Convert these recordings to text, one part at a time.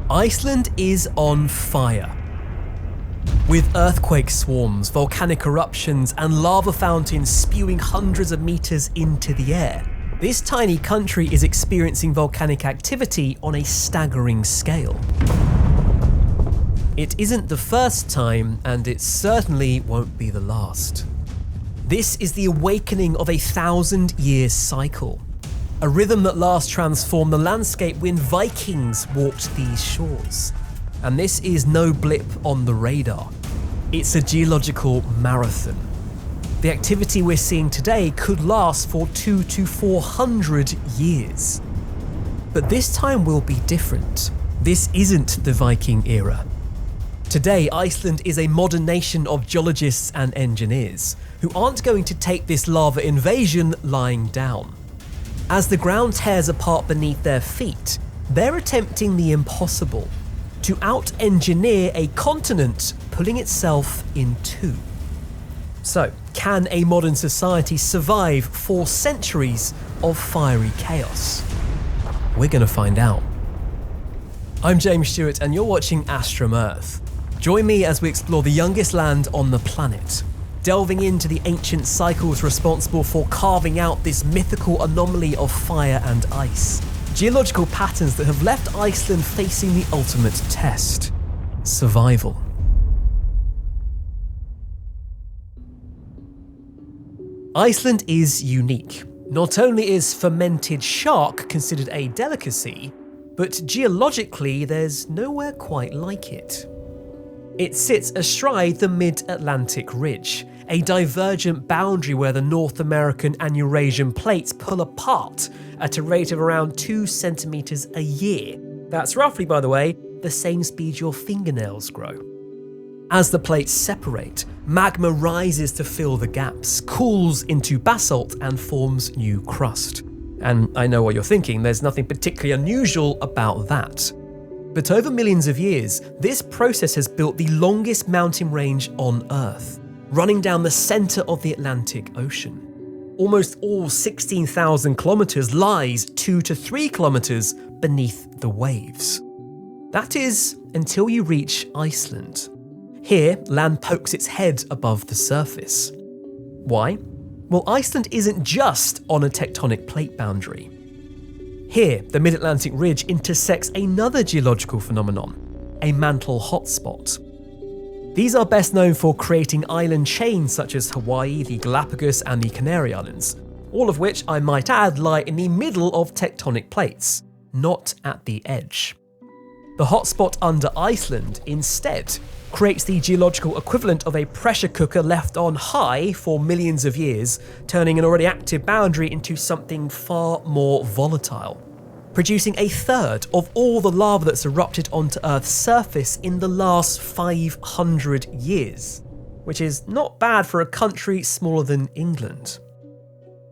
Iceland is on fire. With earthquake swarms, volcanic eruptions, and lava fountains spewing hundreds of meters into the air, this tiny country is experiencing volcanic activity on a staggering scale. It isn't the first time, and it certainly won't be the last. This is the awakening of a 1,000-year cycle, a rhythm that last transformed the landscape when Vikings walked these shores. And this is no blip on the radar. It's a geological marathon. The activity we're seeing today could last for 200 to 400 years. But this time will be different. This isn't the Viking era. Today, Iceland is a modern nation of geologists and engineers who aren't going to take this lava invasion lying down. As the ground tears apart beneath their feet, they're attempting the impossible: to out-engineer a continent pulling itself in two. So, can a modern society survive 4 centuries of fiery chaos? We're going to find out. I'm James Stewart, and you're watching Astrum Earth. Join me as we explore the youngest land on the planet, delving into the ancient cycles responsible for carving out this mythical anomaly of fire and ice. Geological patterns that have left Iceland facing the ultimate test: survival. Iceland is unique. Not only is fermented shark considered a delicacy, but geologically there's nowhere quite like it. It sits astride the Mid-Atlantic Ridge, a divergent boundary where the North American and Eurasian plates pull apart at a rate of around 2 centimeters a year. That's roughly, by the way, the same speed your fingernails grow. As the plates separate, magma rises to fill the gaps, cools into basalt, and forms new crust. And I know what you're thinking, there's nothing particularly unusual about that. But over millions of years, this process has built the longest mountain range on Earth, running down the centre of the Atlantic Ocean. Almost all 16,000 kilometres lies 2 to 3 kilometres beneath the waves. That is, until you reach Iceland. Here, land pokes its head above the surface. Why? Well, Iceland isn't just on a tectonic plate boundary. Here, the Mid-Atlantic Ridge intersects another geological phenomenon, a mantle hotspot. These are best known for creating island chains such as Hawaii, the Galapagos, and the Canary Islands, all of which, I might add, lie in the middle of tectonic plates, not at the edge. The hotspot under Iceland, instead, creates the geological equivalent of a pressure cooker left on high for millions of years, turning an already active boundary into something far more volatile, producing a third of all the lava that's erupted onto Earth's surface in the last 500 years, which is not bad for a country smaller than England.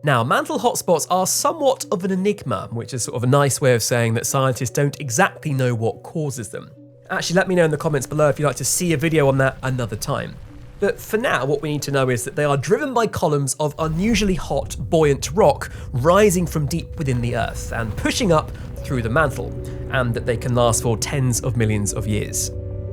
Now, mantle hotspots are somewhat of an enigma, which is sort of a nice way of saying that scientists don't exactly know what causes them. Actually, let me know in the comments below if you'd like to see a video on that another time. But for now, what we need to know is that they are driven by columns of unusually hot, buoyant rock rising from deep within the Earth and pushing up through the mantle, and that they can last for tens of millions of years.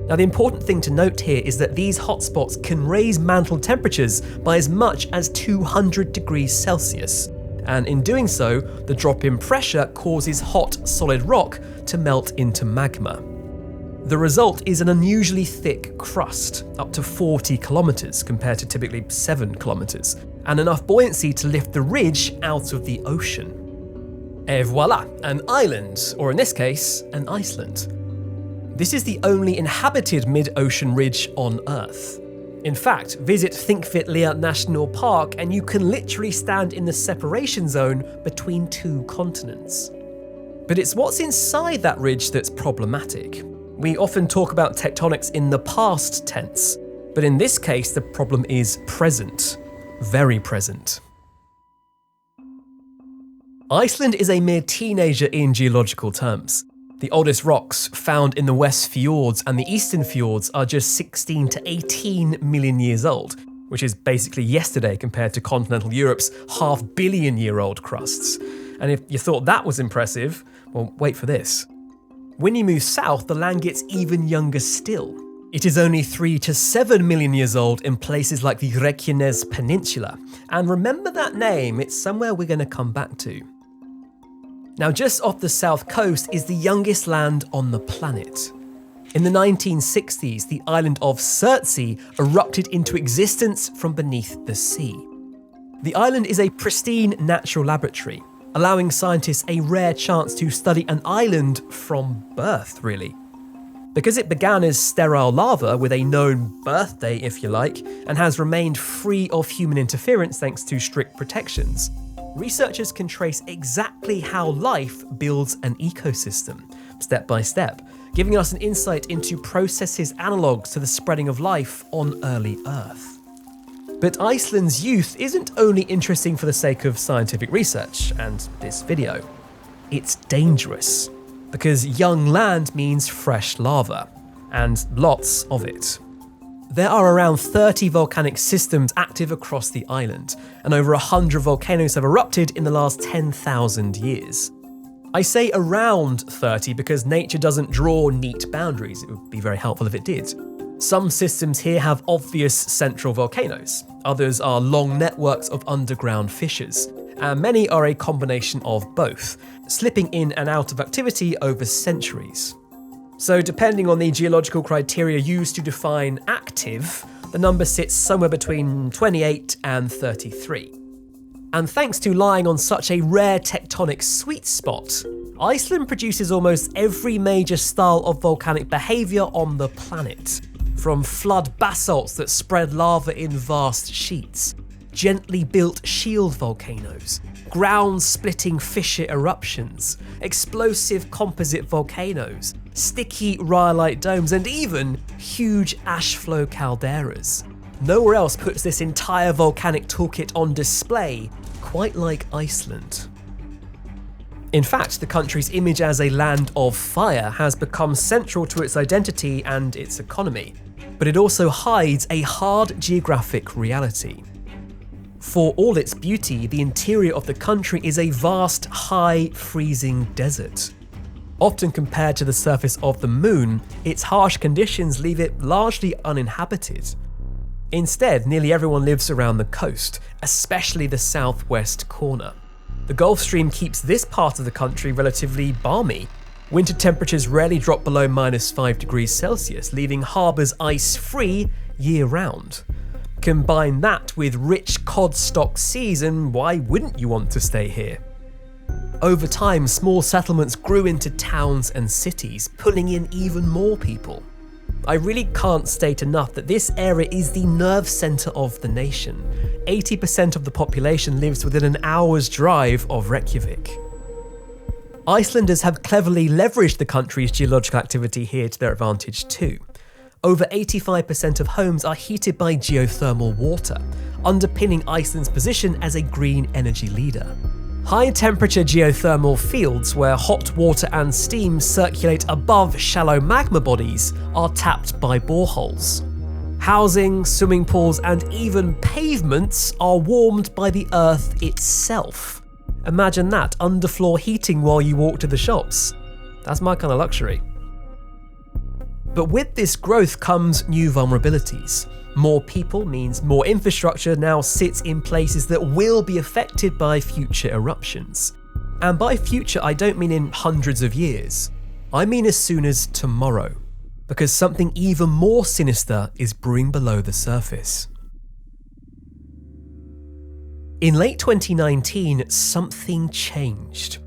Now, the important thing to note here is that these hotspots can raise mantle temperatures by as much as 200 degrees Celsius. And in doing so, the drop in pressure causes hot, solid rock to melt into magma. The result is an unusually thick crust, up to 40 kilometers compared to typically 7 kilometers, and enough buoyancy to lift the ridge out of the ocean. Et voila, an island, or in this case, an Iceland. This is the only inhabited mid-ocean ridge on Earth. In fact, visit Thingvellir National Park and you can literally stand in the separation zone between 2 continents. But it's what's inside that ridge that's problematic. We often talk about tectonics in the past tense, but in this case the problem is present, very present. Iceland is a mere teenager in geological terms. The oldest rocks found in the West Fjords and the Eastern Fjords are just 16 to 18 million years old, which is basically yesterday compared to continental Europe's half-billion-year-old crusts. And if you thought that was impressive, well, wait for this. When you move south, the land gets even younger still. It is only 3 to 7 million years old in places like the Reykjanes Peninsula. And remember that name, it's somewhere we're going to come back to. Now, just off the south coast is the youngest land on the planet. In the 1960s, the island of Surtsey erupted into existence from beneath the sea. The island is a pristine natural laboratory, allowing scientists a rare chance to study an island from birth, really. Because it began as sterile lava with a known birthday, if you like, and has remained free of human interference thanks to strict protections, researchers can trace exactly how life builds an ecosystem, step by step, giving us an insight into processes analogues to the spreading of life on early Earth. But Iceland's youth isn't only interesting for the sake of scientific research and this video. It's dangerous, because young land means fresh lava, and lots of it. There are around 30 volcanic systems active across the island, and over 100 volcanoes have erupted in the last 10,000 years. I say around 30 because nature doesn't draw neat boundaries. It would be very helpful if it did. Some systems here have obvious central volcanoes, others are long networks of underground fissures, and many are a combination of both, slipping in and out of activity over centuries. So depending on the geological criteria used to define active, the number sits somewhere between 28 and 33. And thanks to lying on such a rare tectonic sweet spot, Iceland produces almost every major style of volcanic behaviour on the planet. From flood basalts that spread lava in vast sheets, gently built shield volcanoes, ground-splitting fissure eruptions, explosive composite volcanoes, sticky rhyolite domes, and even huge ash flow calderas. Nowhere else puts this entire volcanic toolkit on display quite like Iceland. In fact, the country's image as a land of fire has become central to its identity and its economy, but it also hides a hard geographic reality. For all its beauty, the interior of the country is a vast, high, freezing desert. Often compared to the surface of the moon, its harsh conditions leave it largely uninhabited. Instead, nearly everyone lives around the coast, especially the southwest corner. The Gulf Stream keeps this part of the country relatively balmy. Winter temperatures rarely drop below -5 degrees Celsius, leaving harbours ice-free year-round. Combine that with rich cod-stock seas and why wouldn't you want to stay here? Over time, small settlements grew into towns and cities, pulling in even more people. I really can't state enough that this area is the nerve centre of the nation. 80% of the population lives within an hour's drive of Reykjavik. Icelanders have cleverly leveraged the country's geological activity here to their advantage too. Over 85% of homes are heated by geothermal water, underpinning Iceland's position as a green energy leader. High-temperature geothermal fields where hot water and steam circulate above shallow magma bodies are tapped by boreholes. Housing, swimming pools, and even pavements are warmed by the earth itself. Imagine that, underfloor heating while you walk to the shops. That's my kind of luxury. But with this growth comes new vulnerabilities. More people means more infrastructure now sits in places that will be affected by future eruptions. And by future, I don't mean in hundreds of years. I mean as soon as tomorrow. Because something even more sinister is brewing below the surface. In late 2019, something changed.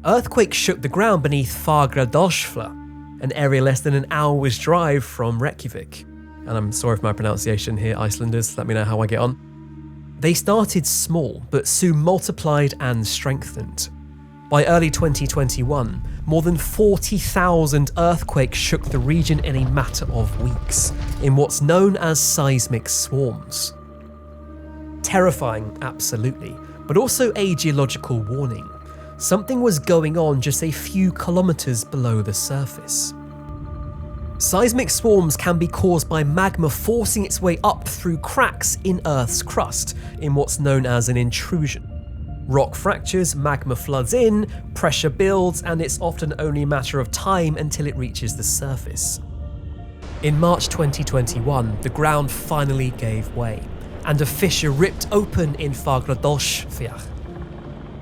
Earthquakes shook the ground beneath Fagradalsfjall, an area less than an hour's drive from Reykjavik. And I'm sorry for my pronunciation here, Icelanders, let me know how I get on. They started small, but soon multiplied and strengthened. By early 2021, more than 40,000 earthquakes shook the region in a matter of weeks, in what's known as seismic swarms. Terrifying, absolutely, but also a geological warning. Something was going on just a few kilometers below the surface. Seismic swarms can be caused by magma forcing its way up through cracks in Earth's crust, in what's known as an intrusion. Rock fractures, magma floods in, pressure builds, and it's often only a matter of time until it reaches the surface. In March 2021, the ground finally gave way, and a fissure ripped open in Fagradalsfjall.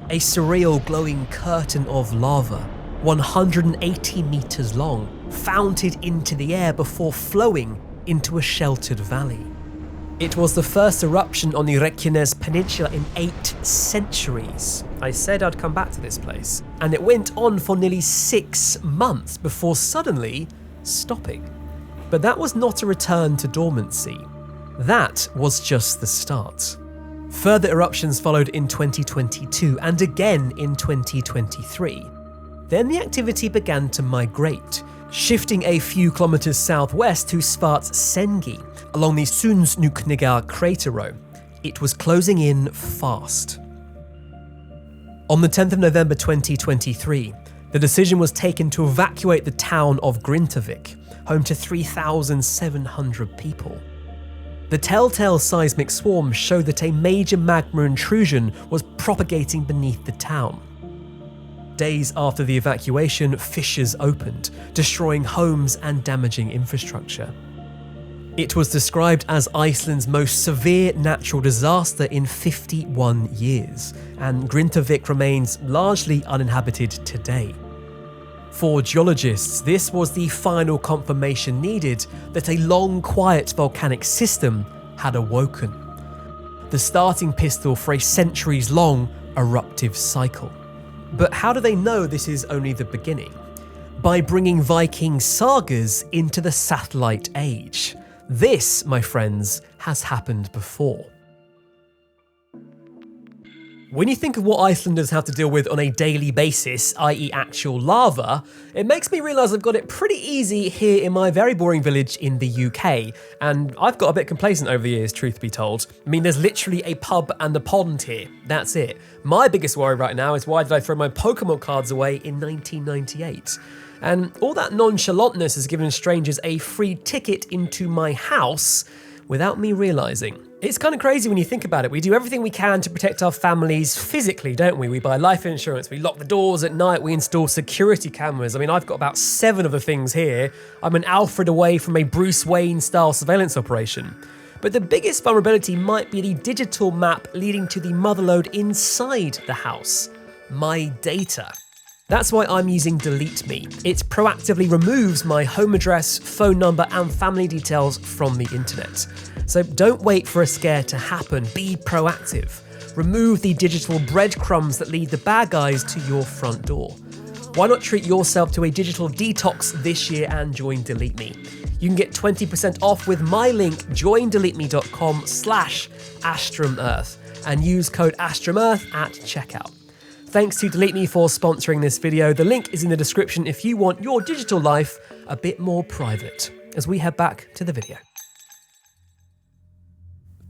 A surreal glowing curtain of lava, 180 meters long, founted into the air before flowing into a sheltered valley. It was the first eruption on the Reykjanes Peninsula in 8 centuries. I said I'd come back to this place. And it went on for nearly 6 months before suddenly stopping. But that was not a return to dormancy. That was just the start. Further eruptions followed in 2022 and again in 2023. Then the activity began to migrate, shifting a few kilometers southwest to Svartsengi, along the Sundsnukniga crater row. It was closing in fast. On the 10th of November 2023, the decision was taken to evacuate the town of Grintavik, home to 3,700 people. The telltale seismic swarms showed that a major magma intrusion was propagating beneath the town. Days after the evacuation, fissures opened, destroying homes and damaging infrastructure. It was described as Iceland's most severe natural disaster in 51 years, and Grintavik remains largely uninhabited today. For geologists, this was the final confirmation needed that a long, quiet volcanic system had awoken. The starting pistol for a centuries-long eruptive cycle. But how do they know this is only the beginning? By bringing Viking sagas into the satellite age. This, my friends, has happened before. When you think of what Icelanders have to deal with on a daily basis, i.e. actual lava, it makes me realise I've got it pretty easy here in my very boring village in the UK, and I've got a bit complacent over the years, truth be told. I mean, there's literally a pub and a pond here, that's it. My biggest worry right now is why did I throw my Pokemon cards away in 1998? And all that nonchalantness has given strangers a free ticket into my house without me realising. It's kind of crazy when you think about it. We do everything we can to protect our families physically, don't we? We buy life insurance, we lock the doors at night, we install security cameras. I mean, I've got about 7 of the things here. I'm an Alfred away from a Bruce Wayne-style surveillance operation. But the biggest vulnerability might be the digital map leading to the motherlode inside the house. My data. That's why I'm using Delete Me. It proactively removes my home address, phone number, and family details from the internet. So don't wait for a scare to happen, be proactive. Remove the digital breadcrumbs that lead the bad guys to your front door. Why not treat yourself to a digital detox this year and join Delete Me? You can get 20% off with my link, joindeleteme.com/AstrumEarth, and use code AstrumEarth at checkout. Thanks to Delete Me for sponsoring this video. The link is in the description if you want your digital life a bit more private, as we head back to the video.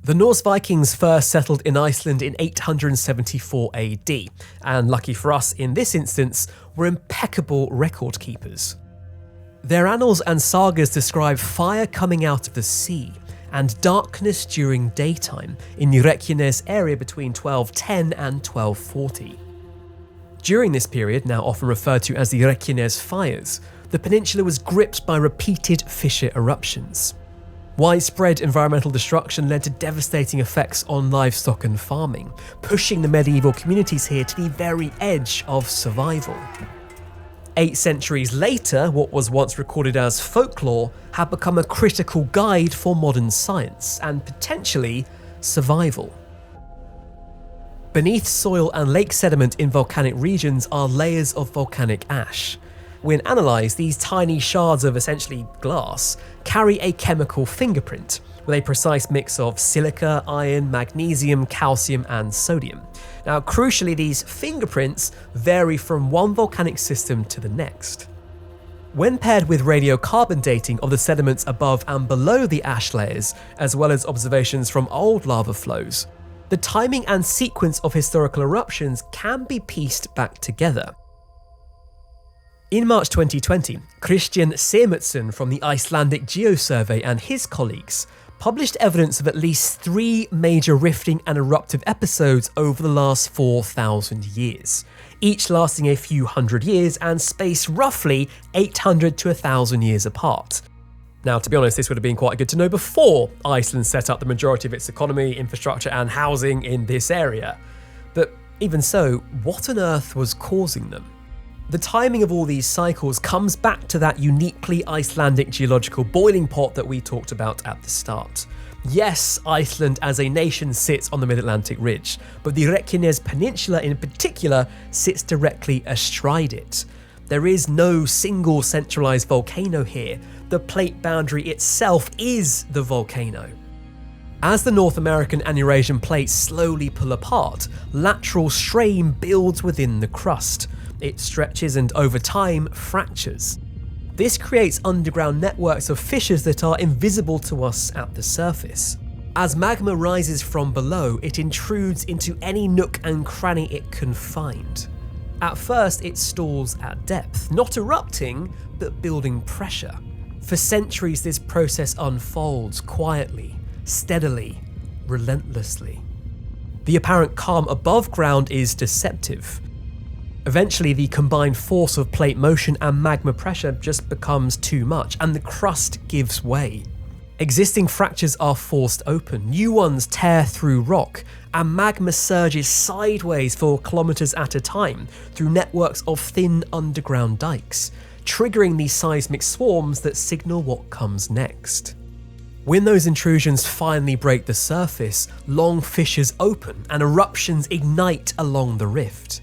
The Norse Vikings first settled in Iceland in 874 AD, and lucky for us in this instance, were impeccable record keepers. Their annals and sagas describe fire coming out of the sea and darkness during daytime in the Reykjanes area between 1210 and 1240. During this period, now often referred to as the Reykjanes fires, the peninsula was gripped by repeated fissure eruptions. Widespread environmental destruction led to devastating effects on livestock and farming, pushing the medieval communities here to the very edge of survival. 8 centuries later, what was once recorded as folklore had become a critical guide for modern science and potentially survival. Beneath soil and lake sediment in volcanic regions are layers of volcanic ash. When analysed, these tiny shards of essentially glass carry a chemical fingerprint with a precise mix of silica, iron, magnesium, calcium, and sodium. Now, crucially, these fingerprints vary from one volcanic system to the next. When paired with radiocarbon dating of the sediments above and below the ash layers, as well as observations from old lava flows, the timing and sequence of historical eruptions can be pieced back together. In March 2020, Christian Semertsson from the Icelandic Geosurvey and his colleagues published evidence of at least 3 major rifting and eruptive episodes over the last 4,000 years, each lasting a few hundred years and spaced roughly 800 to 1,000 years apart. Now, to be honest, this would have been quite good to know before Iceland set up the majority of its economy, infrastructure and housing in this area. But even so, what on earth was causing them? The timing of all these cycles comes back to that uniquely Icelandic geological boiling pot that we talked about at the start. Yes, Iceland as a nation sits on the mid-Atlantic ridge, but the Reykjanes Peninsula in particular sits directly astride it. There is no single centralised volcano here. The plate boundary itself is the volcano. As the North American and Eurasian plates slowly pull apart, lateral strain builds within the crust. It stretches and over time fractures. This creates underground networks of fissures that are invisible to us at the surface. As magma rises from below, it intrudes into any nook and cranny it can find. At first, it stalls at depth, not erupting, but building pressure. For centuries, this process unfolds quietly, steadily, relentlessly. The apparent calm above ground is deceptive. Eventually, the combined force of plate motion and magma pressure just becomes too much, and the crust gives way. Existing fractures are forced open, new ones tear through rock, and magma surges sideways for kilometers at a time through networks of thin underground dikes, triggering these seismic swarms that signal what comes next. When those intrusions finally break the surface, long fissures open and eruptions ignite along the rift.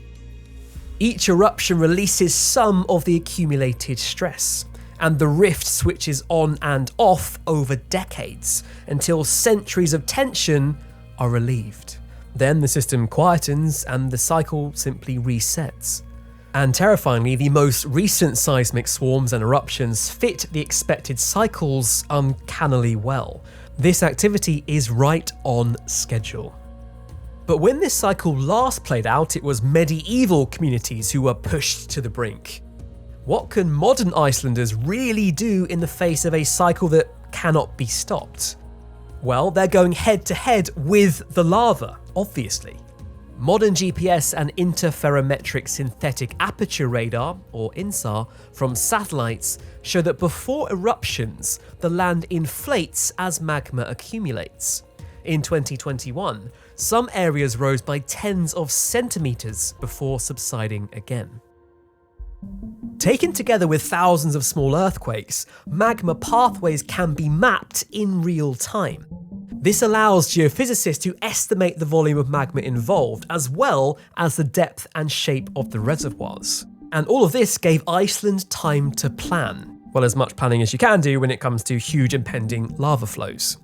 Each eruption releases some of the accumulated stress, and the rift switches on and off over decades until centuries of tension are relieved. Then the system quietens and the cycle simply resets. And terrifyingly, the most recent seismic swarms and eruptions fit the expected cycles uncannily well. This activity is right on schedule. But when this cycle last played out, it was medieval communities who were pushed to the brink. What can modern Icelanders really do in the face of a cycle that cannot be stopped? Well, they're going head to head with the lava, obviously. Modern GPS and interferometric synthetic aperture radar, or INSAR, from satellites show that before eruptions, the land inflates as magma accumulates. In 2021, some areas rose by tens of centimetres before subsiding again. Taken together with thousands of small earthquakes, magma pathways can be mapped in real time. This allows geophysicists to estimate the volume of magma involved, as well as the depth and shape of the reservoirs. And all of this gave Iceland time to plan. Well, as much planning as you can do when it comes to huge impending lava flows.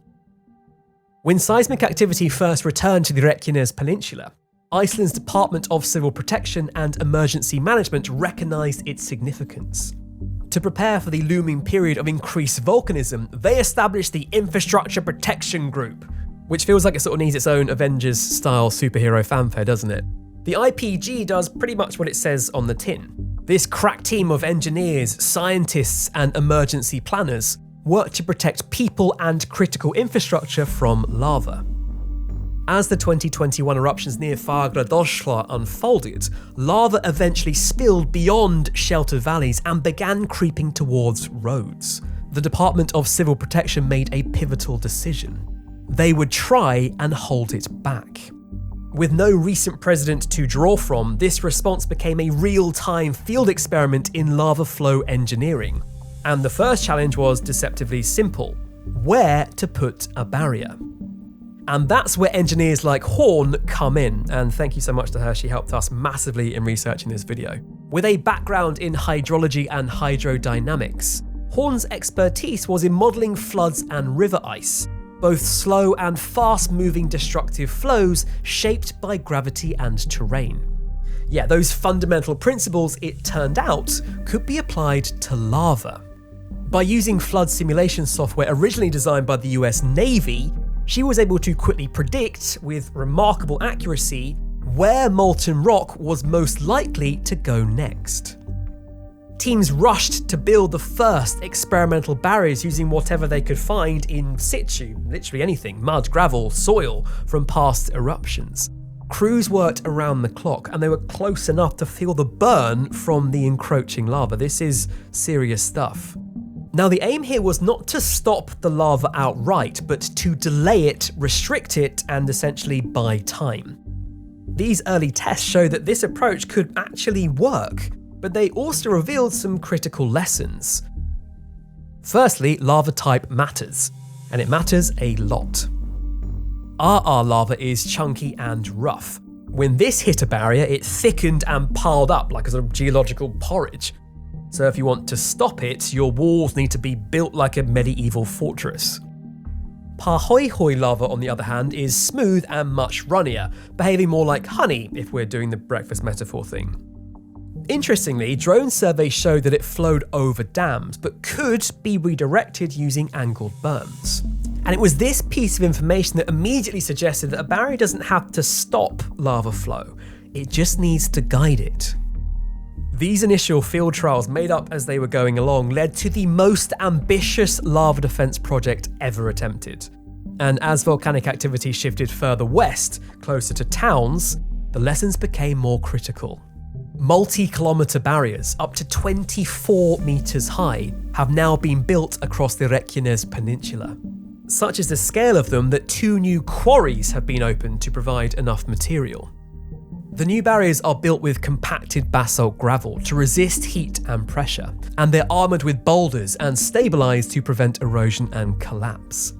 When seismic activity first returned to the Reykjanes Peninsula, Iceland's Department of Civil Protection and Emergency Management recognised its significance. To prepare for the looming period of increased volcanism, they established the Infrastructure Protection Group, which feels like it sort of needs its own Avengers-style superhero fanfare, doesn't it? The IPG does pretty much what it says on the tin. This crack team of engineers, scientists, and emergency planners work to protect people and critical infrastructure from lava. As the 2021 eruptions near Fagradalshlíð unfolded, lava eventually spilled beyond sheltered valleys and began creeping towards roads. The Department of Civil Protection made a pivotal decision. They would try and hold it back. With no recent president to draw from, this response became a real-time field experiment in lava flow engineering. And the first challenge was deceptively simple: where to put a barrier. And that's where engineers like Horn come in, and thank you so much to her, she helped us massively in researching this video. With a background in hydrology and hydrodynamics, Horn's expertise was in modelling floods and river ice, both slow and fast-moving destructive flows shaped by gravity and terrain. Yeah, those fundamental principles, it turned out, could be applied to lava. By using flood simulation software originally designed by the US Navy, she was able to quickly predict, with remarkable accuracy, where molten rock was most likely to go next. Teams rushed to build the first experimental barriers using whatever they could find in situ, literally anything, mud, gravel, soil from past eruptions. Crews worked around the clock and they were close enough to feel the burn from the encroaching lava. This is serious stuff. Now the aim here was not to stop the lava outright, but to delay it, restrict it, and essentially buy time. These early tests show that this approach could actually work, but they also revealed some critical lessons. Firstly, lava type matters, and it matters a lot. RR lava is chunky and rough. When this hit a barrier, it thickened and piled up like a sort of geological porridge. So if you want to stop it, your walls need to be built like a medieval fortress. Pahoehoe lava, on the other hand, is smooth and much runnier, behaving more like honey if we're doing the breakfast metaphor thing. Interestingly, drone surveys showed that it flowed over dams, but could be redirected using angled berms. And it was this piece of information that immediately suggested that a barrier doesn't have to stop lava flow, it just needs to guide it. These initial field trials, made up as they were going along, led to the most ambitious lava defense project ever attempted. And as volcanic activity shifted further west, closer to towns, the lessons became more critical. Multi-kilometre barriers, up to 24 metres high, have now been built across the Reykjanes peninsula. Such is the scale of them that 2 new quarries have been opened to provide enough material. The new barriers are built with compacted basalt gravel to resist heat and pressure, and they're armoured with boulders and stabilised to prevent erosion and collapse.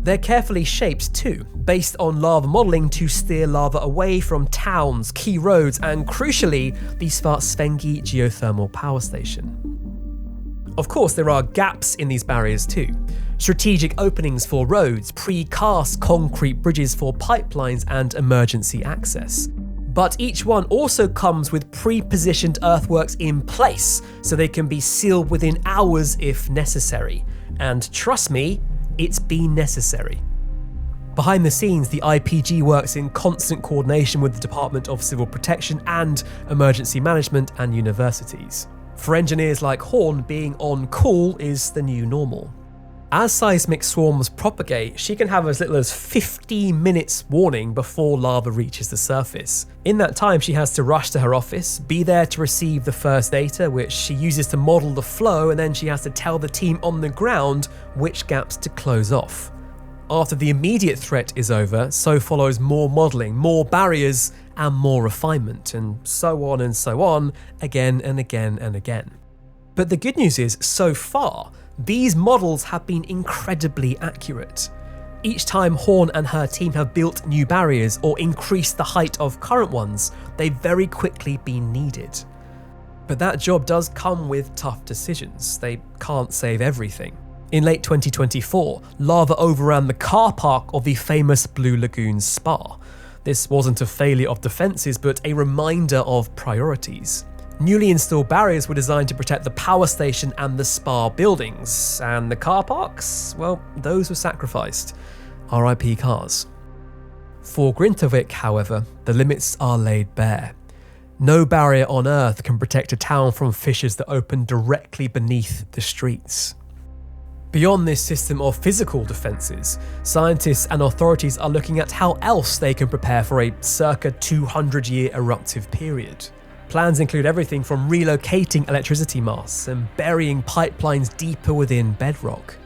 They're carefully shaped too, based on lava modelling to steer lava away from towns, key roads, and crucially, the Svartsengi geothermal power station. Of course, there are gaps in these barriers too. Strategic openings for roads, pre-cast concrete bridges for pipelines and emergency access. But each one also comes with pre-positioned earthworks in place, so they can be sealed within hours if necessary. And trust me, it's been necessary. Behind the scenes, the IPG works in constant coordination with the Department of Civil Protection and Emergency Management and universities. For engineers like Horn, being on call is the new normal. As seismic swarms propagate, she can have as little as 15 minutes warning before lava reaches the surface. In that time, she has to rush to her office, be there to receive the first data, which she uses to model the flow, and then she has to tell the team on the ground which gaps to close off. After the immediate threat is over, so follows more modelling, more barriers, and more refinement, and so on, again and again and again. But the good news is, so far, these models have been incredibly accurate. Each time Horn and her team have built new barriers or increased the height of current ones, they've very quickly been needed. But that job does come with tough decisions. They can't save everything. In late 2024, lava overran the car park of the famous Blue Lagoon spa. This wasn't a failure of defences, but a reminder of priorities. Newly installed barriers were designed to protect the power station and the spa buildings, and the car parks, well, those were sacrificed. RIP cars. For Grintavik, however, the limits are laid bare. No barrier on Earth can protect a town from fissures that open directly beneath the streets. Beyond this system of physical defences, scientists and authorities are looking at how else they can prepare for a circa 200-year eruptive period. Plans include everything from relocating electricity masts and burying pipelines deeper within bedrock.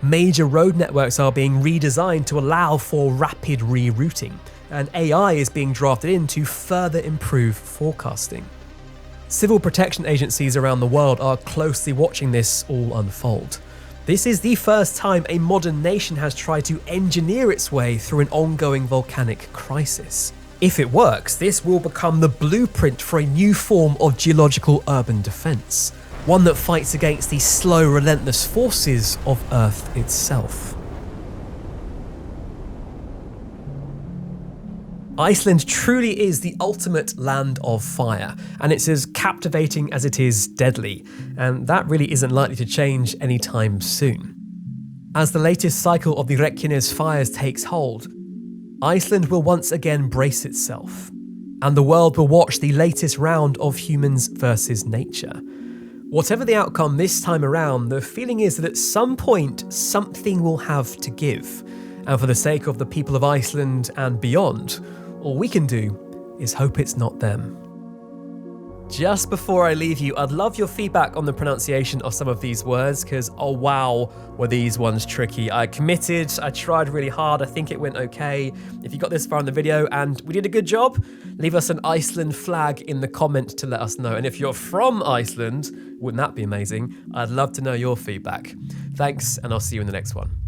Major road networks are being redesigned to allow for rapid rerouting, and AI is being drafted in to further improve forecasting. Civil protection agencies around the world are closely watching this all unfold. This is the first time a modern nation has tried to engineer its way through an ongoing volcanic crisis. If it works, this will become the blueprint for a new form of geological urban defence, one that fights against the slow, relentless forces of Earth itself. Iceland truly is the ultimate land of fire, and it's as captivating as it is deadly, and that really isn't likely to change anytime soon. As the latest cycle of the Reykjanes fires takes hold, Iceland will once again brace itself, and the world will watch the latest round of humans versus nature. Whatever the outcome this time around, the feeling is that at some point, something will have to give. And for the sake of the people of Iceland and beyond, all we can do is hope it's not them. Just before I leave you, I'd love your feedback on the pronunciation of some of these words, because oh wow, were these ones tricky. I committed, I tried really hard, I think it went okay. If you got this far in the video and we did a good job, leave us an Iceland flag in the comments to let us know. And if you're from Iceland, wouldn't that be amazing? I'd love to know your feedback. Thanks, and I'll see you in the next one.